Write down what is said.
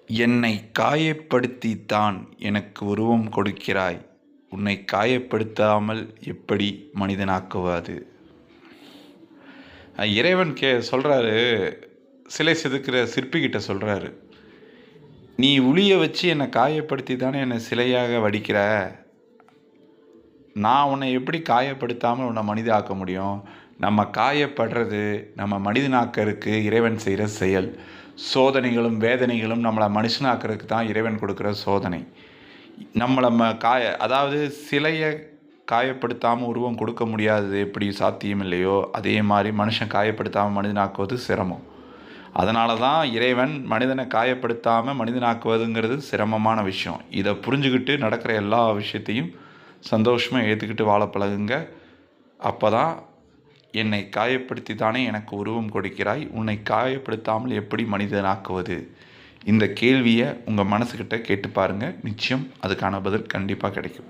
என்னை காயப்படுத்தித்தான் எனக்கு உருவம் கொடுக்கிறாய். உன்னை காயப்படுத்தாமல் எப்படி மனிதனாக்குவது? இறைவன் சொல்கிறாரு, சிலை செதுக்கிற சிற்பிக்கிட்ட சொல்கிறாரு, நீ உளிய வச்சு என்னை காயப்படுத்தி தானே என்னை சிலையாக வடிக்கிற. நான் உன்னை எப்படி காயப்படுத்தாமல் உன்னை மனிதாக்க முடியும்? நம்ம காயப்படுறது நம்ம மனிதனாக்கிறதுக்கு இறைவன் செய்கிற செயல். சோதனைகளும் வேதனைகளும் நம்மளை மனுஷனாக்கிறதுக்கு தான் இறைவன் கொடுக்குற சோதனை. நம்மளை அதாவது சிலையை காயப்படுத்தாமல் உருவம் கொடுக்க முடியாதது எப்படி சாத்தியம் இல்லையோ, அதே மாதிரி மனுஷன் காயப்படுத்தாமல் மனிதனாக்குவது சிரமம். அதனால தான் இறைவன் மனிதனை காயப்படுத்தாமல் மனிதனாக்குவதுங்கிறது சிரமமான விஷயம். இதை புரிஞ்சுக்கிட்டு நடக்கிற எல்லா விஷயத்தையும் சந்தோஷமாக ஏற்றுக்கிட்டு வாழ பழகுங்க. அப்போ தான் என்னை காயப்படுத்தி தானே எனக்கு உருவம் கொடுக்கிறாய், உன்னை காயப்படுத்தாமல் எப்படி மனிதனாக்குவது? இந்த கேள்வியை உங்கள் மனசுக்கிட்ட கேட்டு பாருங்கள். நிச்சயம் அதுக்கான பதில் கண்டிப்பாக கிடைக்கும்.